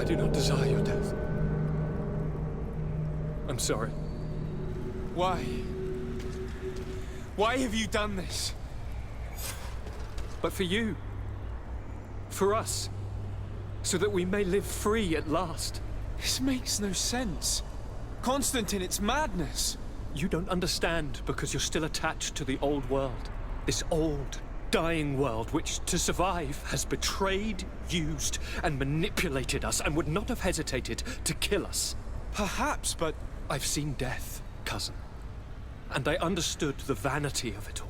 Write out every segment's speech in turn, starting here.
do not desire your death. I'm sorry. Why? Why have you done this? But for you. For us. So that we may live free at last. This makes no sense. Constantine, it's madness. You don't understand because you're still attached to the old world. This old, dying world which, to survive, has betrayed, used, and manipulated us and would not have hesitated to kill us. Perhaps, but I've seen death, cousin. And I understood the vanity of it all.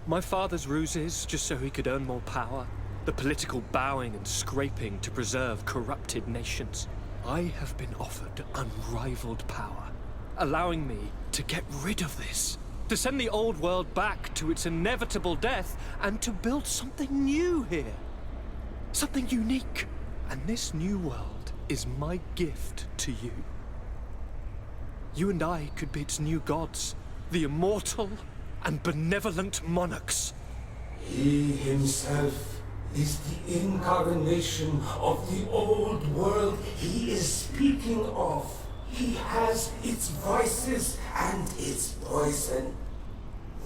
My father's ruses just so he could earn more power. The political bowing and scraping to preserve corrupted nations. I have been offered unrivaled power, allowing me to get rid of this. To send the old world back to its inevitable death and to build something new here. Something unique. And this new world is my gift to you. You and I could be its new gods, the immortal and benevolent monarchs. He himself is the incarnation of the old world he is speaking of. He has its vices and its poison.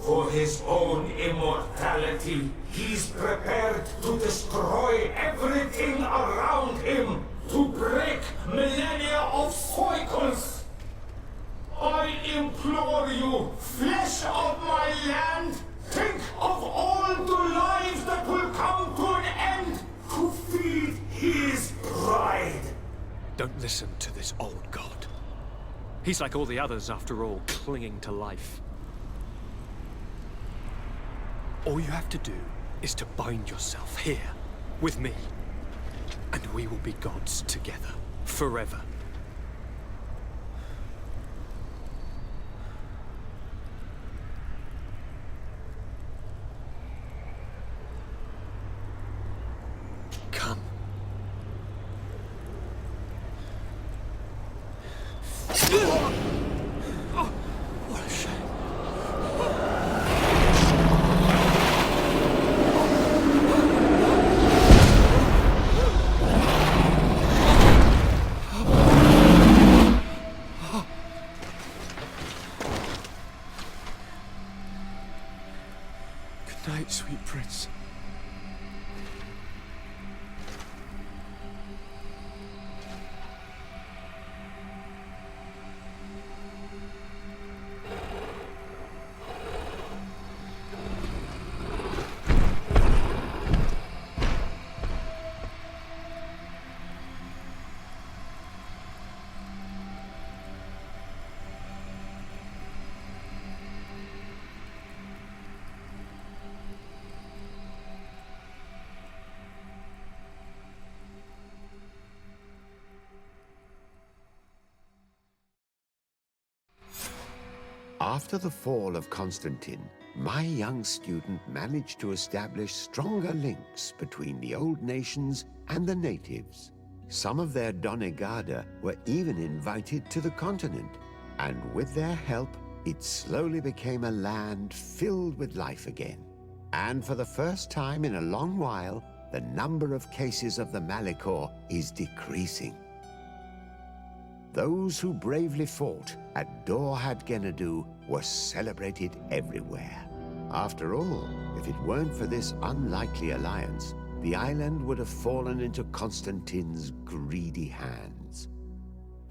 For his own immortality, he's prepared to destroy everything around him, to break millennia of cycles. I implore you, flesh of my land, think of all the lives that will come to an end to feed his pride. Don't listen to this old god. He's like all the others, after all, clinging to life. All you have to do is to bind yourself here, with me. And we will be gods together, forever. Come. Oh, what a shame. good night, sweet prince. After the fall of Constantine, my young student managed to establish stronger links between the old nations and the natives. Some of their donegada were even invited to the continent, and with their help, it slowly became a land filled with life again. And for the first time in a long while, the number of cases of the Malichor is decreasing. Those who bravely fought at Dorhad Genadu were celebrated everywhere. After all, if it weren't for this unlikely alliance, the island would have fallen into Constantine's greedy hands.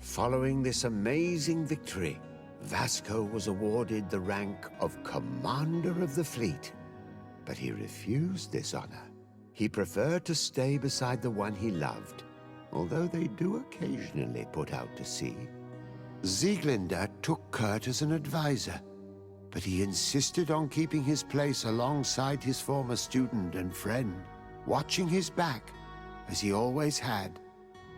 Following this amazing victory, Vasco was awarded the rank of Commander of the Fleet. But he refused this honor. He preferred to stay beside the one he loved, although they do occasionally put out to sea. Sieglinde took Kurt as an advisor, but he insisted on keeping his place alongside his former student and friend, watching his back, as he always had.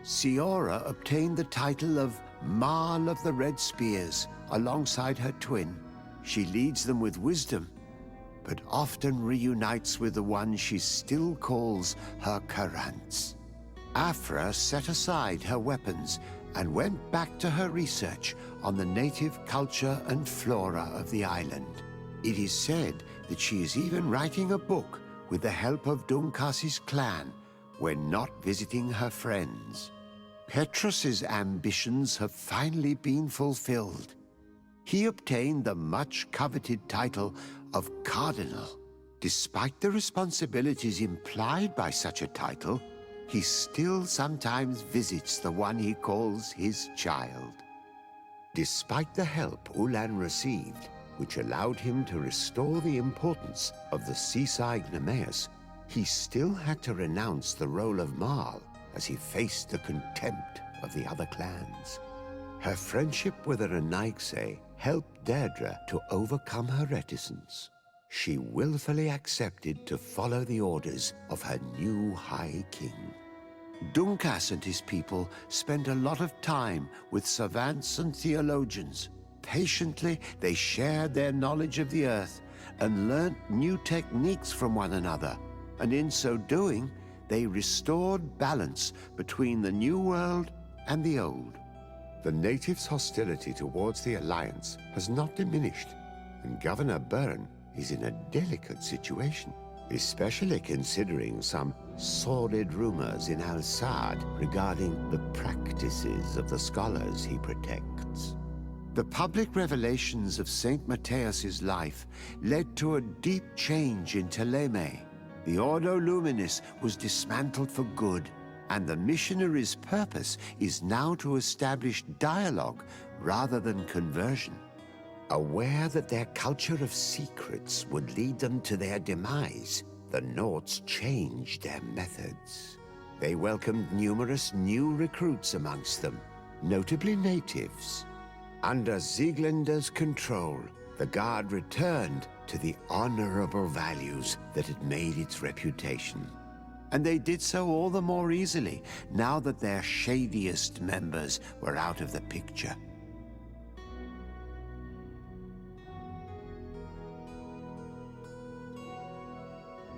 Siora obtained the title of Marl of the Red Spears alongside her twin. She leads them with wisdom, but often reunites with the one she still calls her Karants. Afra set aside her weapons and went back to her research on the native culture and flora of the island. It is said that she is even writing a book with the help of Duncas's clan when not visiting her friends. Petrus's ambitions have finally been fulfilled. He obtained the much-coveted title of Cardinal. Despite the responsibilities implied by such a title, he still sometimes visits the one he calls his child. Despite the help Ulan received, which allowed him to restore the importance of the seaside Nemeus, he still had to renounce the role of Marl as he faced the contempt of the other clans. Her friendship with the Renaigse helped Deirdre to overcome her reticence. She willfully accepted to follow the orders of her new High King. Duncas and his people spent a lot of time with savants and theologians. Patiently, they shared their knowledge of the earth and learnt new techniques from one another, and in so doing, they restored balance between the New World and the Old. The natives' hostility towards the Alliance has not diminished, and Governor Byrne is in a delicate situation, especially considering some sordid rumors in Al-Saad regarding the practices of the scholars he protects. The public revelations of Saint Matthias's life led to a deep change in Teleme. The Ordo Luminis was dismantled for good, and the missionaries' purpose is now to establish dialogue rather than conversion. Aware that their culture of secrets would lead them to their demise, the Nords changed their methods. They welcomed numerous new recruits amongst them, notably natives. Under Sieglinder's control, the Guard returned to the honorable values that had made its reputation. And they did so all the more easily now that their shadiest members were out of the picture.